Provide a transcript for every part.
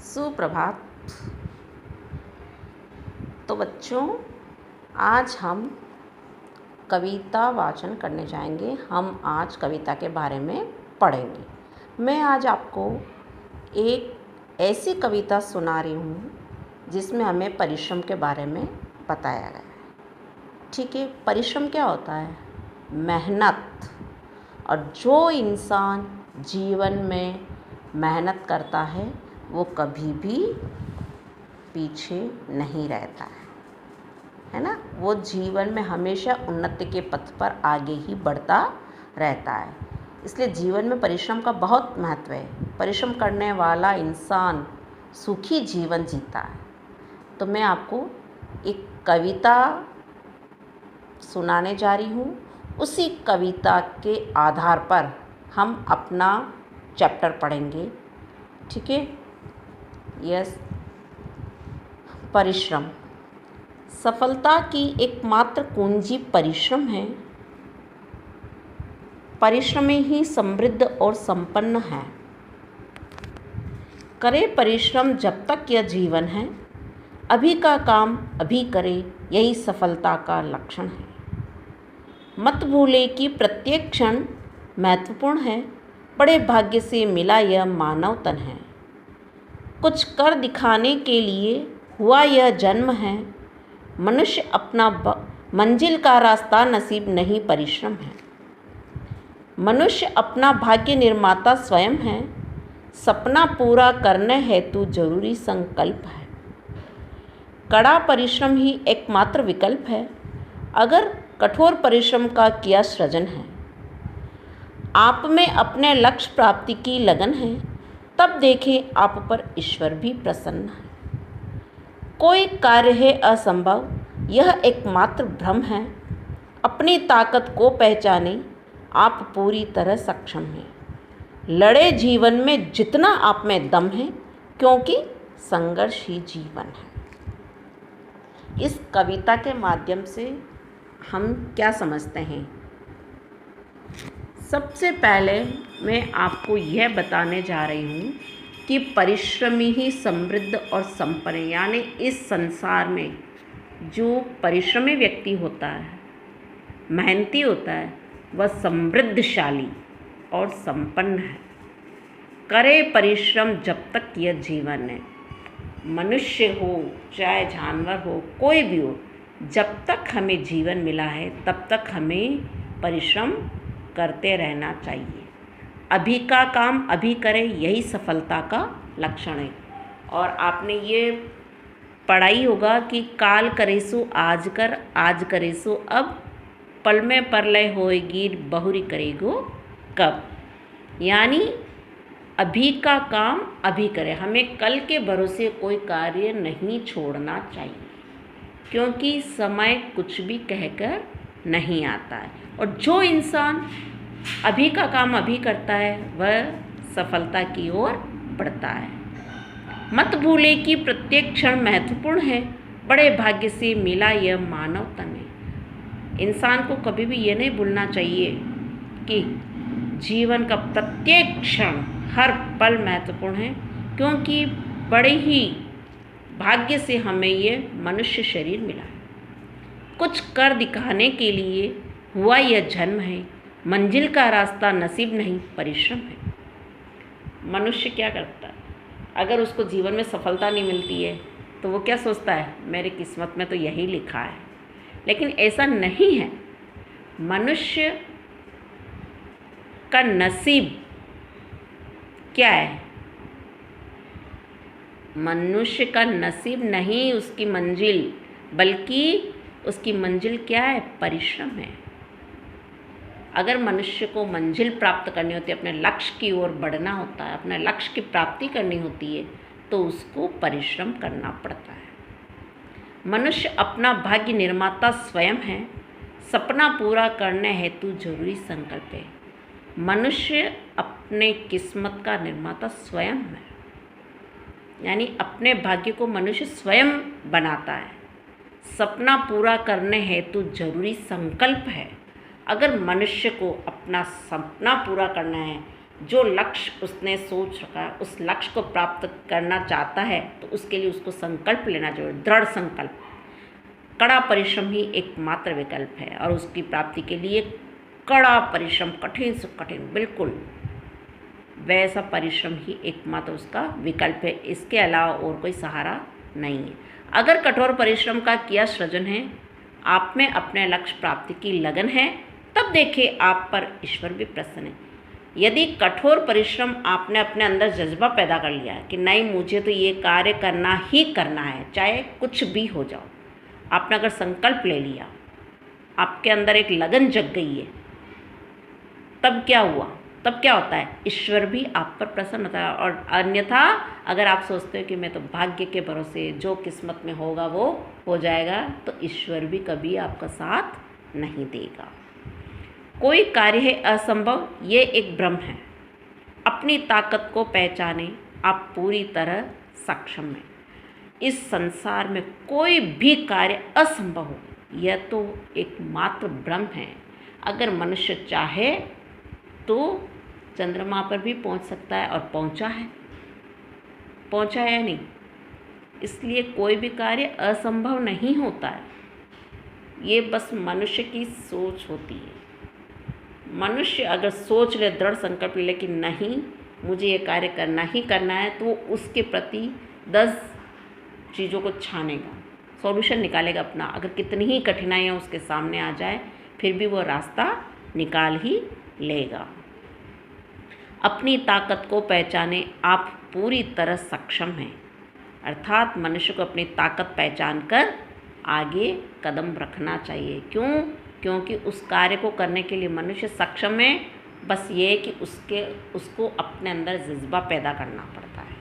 सुप्रभात। तो बच्चों, आज हम कविता वाचन करने जाएंगे। हम आज कविता के बारे में पढ़ेंगे। मैं आज आपको एक ऐसी कविता सुना रही हूँ जिसमें हमें परिश्रम के बारे में बताया गया है। ठीक है, परिश्रम क्या होता है? मेहनत। और जो इंसान जीवन में मेहनत करता है वो कभी भी पीछे नहीं रहता है ना। वो जीवन में हमेशा उन्नति के पथ पर आगे ही बढ़ता रहता है। इसलिए जीवन में परिश्रम का बहुत महत्व है। परिश्रम करने वाला इंसान सुखी जीवन जीता है। तो मैं आपको एक कविता सुनाने जा रही हूँ। उसी कविता के आधार पर हम अपना चैप्टर पढ़ेंगे। ठीक है? यस। परिश्रम। सफलता की एकमात्र कुंजी परिश्रम है। परिश्रमी ही समृद्ध और संपन्न है। करे परिश्रम जब तक यह जीवन है। अभी का काम अभी करे, यही सफलता का लक्षण है। मत भूले कि प्रत्येक क्षण महत्वपूर्ण है। बड़े भाग्य से मिला यह मानव तन है। कुछ कर दिखाने के लिए हुआ यह जन्म है। मनुष्य अपना मंजिल का रास्ता नसीब नहीं परिश्रम है। मनुष्य अपना भाग्य निर्माता स्वयं है। सपना पूरा करने हेतु जरूरी संकल्प है। कड़ा परिश्रम ही एकमात्र विकल्प है। अगर कठोर परिश्रम का किया सृजन है। आप में अपने लक्ष्य प्राप्ति की लगन है। तब देखें आप पर ईश्वर भी प्रसन्न है। कोई कार्य है असंभव, यह एकमात्र भ्रम है। अपनी ताकत को पहचाने, आप पूरी तरह सक्षम हैं। लड़े जीवन में जितना आप में दम है, क्योंकि संघर्ष ही जीवन है। इस कविता के माध्यम से हम क्या समझते हैं? सबसे पहले मैं आपको यह बताने जा रही हूँ कि परिश्रमी ही समृद्ध और संपन्न, यानी इस संसार में जो परिश्रमी व्यक्ति होता है, मेहनती होता है, वह समृद्धशाली और संपन्न है। करे परिश्रम जब तक यह जीवन है। मनुष्य हो चाहे जानवर हो, कोई भी हो, जब तक हमें जीवन मिला है तब तक हमें परिश्रम करते रहना चाहिए। अभी का काम अभी करें, यही सफलता का लक्षण है। और आपने ये पढ़ाई होगा कि काल करे सो आज कर, आज करे सो अब, पल में परलय होएगी बहुरी करेगो कब। यानी अभी का काम अभी करें। हमें कल के भरोसे कोई कार्य नहीं छोड़ना चाहिए, क्योंकि समय कुछ भी कहकर नहीं आता है। और जो इंसान अभी का काम अभी करता है वह सफलता की ओर बढ़ता है। मत भूले कि प्रत्येक क्षण महत्वपूर्ण है। बड़े भाग्य से मिला यह मानव तन है। इंसान को कभी भी ये नहीं भूलना चाहिए कि जीवन का प्रत्येक क्षण, हर पल महत्वपूर्ण है, क्योंकि बड़े ही भाग्य से हमें ये मनुष्य शरीर मिला है। कुछ कर दिखाने के लिए हुआ यह जन्म है। मंजिल का रास्ता नसीब नहीं परिश्रम है। मनुष्य क्या करता है? अगर उसको जीवन में सफलता नहीं मिलती है तो वो क्या सोचता है? मेरी किस्मत में तो यही लिखा है। लेकिन ऐसा नहीं है। मनुष्य का नसीब क्या है? मनुष्य का नसीब नहीं उसकी मंजिल, बल्कि उसकी मंजिल क्या है? परिश्रम है। अगर मनुष्य को मंजिल प्राप्त करनी होती है, अपने लक्ष्य की ओर बढ़ना होता है, अपने लक्ष्य की प्राप्ति करनी होती है, तो उसको परिश्रम करना पड़ता है। मनुष्य अपना भाग्य निर्माता स्वयं है। सपना पूरा करने हेतु जरूरी संकल्प है। मनुष्य अपने किस्मत का निर्माता स्वयं है, यानी अपने भाग्य को मनुष्य स्वयं बनाता है। सपना पूरा करने हेतु जरूरी संकल्प है। अगर मनुष्य को अपना सपना पूरा करना है, जो लक्ष्य उसने सोच रखा है, उस लक्ष्य को प्राप्त करना चाहता है, तो उसके लिए उसको संकल्प लेना जरूरी, दृढ़ संकल्प। कड़ा परिश्रम ही एकमात्र विकल्प है और उसकी प्राप्ति के लिए कड़ा परिश्रम, कठिन से कठिन, बिल्कुल वैसा परिश्रम ही एकमात्र उसका विकल्प है। इसके अलावा और कोई सहारा नहीं है। अगर कठोर परिश्रम का किया सृजन है, आप में अपने लक्ष्य प्राप्ति की लगन है, तब देखिए आप पर ईश्वर भी प्रसन्न है। यदि कठोर परिश्रम आपने अपने अंदर जज्बा पैदा कर लिया है कि नहीं, मुझे तो ये कार्य करना ही करना है, चाहे कुछ भी हो जाओ, आपने अगर संकल्प ले लिया, आपके अंदर एक लगन जग गई है, तब क्या हुआ, तब क्या होता है, ईश्वर भी आप पर प्रसन्न होता है। और अन्यथा अगर आप सोचते हो कि मैं तो भाग्य के भरोसे जो किस्मत में होगा वो हो जाएगा, तो ईश्वर भी कभी आपका साथ नहीं देगा। कोई कार्य है असंभव, ये एक भ्रम है। अपनी ताकत को पहचाने, आप पूरी तरह सक्षम हैं। इस संसार में कोई भी कार्य असंभव हो, यह तो एक मात्र भ्रम है। अगर मनुष्य चाहे तो चंद्रमा पर भी पहुंच सकता है, और पहुंचा है या नहीं। इसलिए कोई भी कार्य असंभव नहीं होता है, ये बस मनुष्य की सोच होती है। मनुष्य अगर सोच ले, दृढ़ संकल्प ले कि नहीं, मुझे ये कार्य करना ही करना है, तो उसके प्रति 10 चीज़ों को छानेगा, सॉल्यूशन निकालेगा अपना। अगर कितनी ही कठिनाइयाँ उसके सामने आ जाए, फिर भी वो रास्ता निकाल ही लेगा। अपनी ताकत को पहचाने, आप पूरी तरह सक्षम हैं। अर्थात मनुष्य को अपनी ताकत पहचान कर आगे कदम रखना चाहिए। क्यों? क्योंकि उस कार्य को करने के लिए मनुष्य सक्षम है, बस ये है कि उसको अपने अंदर जज्बा पैदा करना पड़ता है।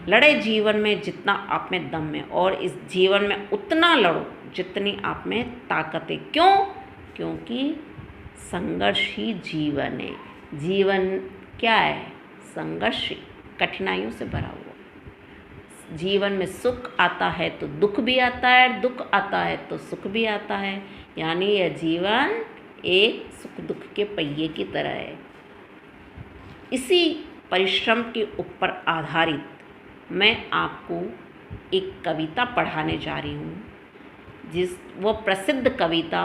लड़े जीवन में जितना आप में दम है, और इस जीवन में उतना लड़ो जितनी आप में ताकत है। क्यों? क्योंकि संघर्ष ही जीवन है। जीवन क्या है? संघर्ष, कठिनाइयों से भरा हुआ। जीवन में सुख आता है तो दुख भी आता है, दुख आता है तो सुख भी आता है। यानी यह जीवन एक सुख दुख के पहिए की तरह है। इसी परिश्रम के ऊपर आधारित मैं आपको एक कविता पढ़ाने जा रही हूँ, वो प्रसिद्ध कविता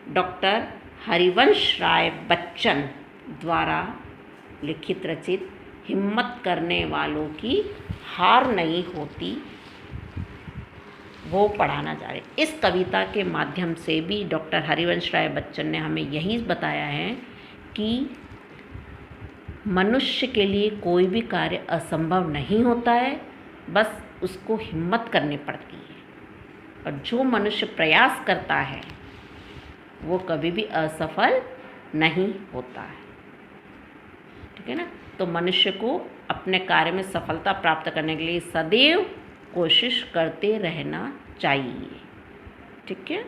डॉक्टर हरिवंश राय बच्चन द्वारा लिखित रचित हिम्मत करने वालों की हार नहीं होती, वो पढ़ाना जा रहे। इस कविता के माध्यम से भी डॉक्टर हरिवंश राय बच्चन ने हमें यही बताया है कि मनुष्य के लिए कोई भी कार्य असंभव नहीं होता है, बस उसको हिम्मत करनी पड़ती है। और जो मनुष्य प्रयास करता है वो कभी भी असफल नहीं होता है। ठीक है ना? तो मनुष्य को अपने कार्य में सफलता प्राप्त करने के लिए सदैव कोशिश करते रहना चाहिए। ठीक है।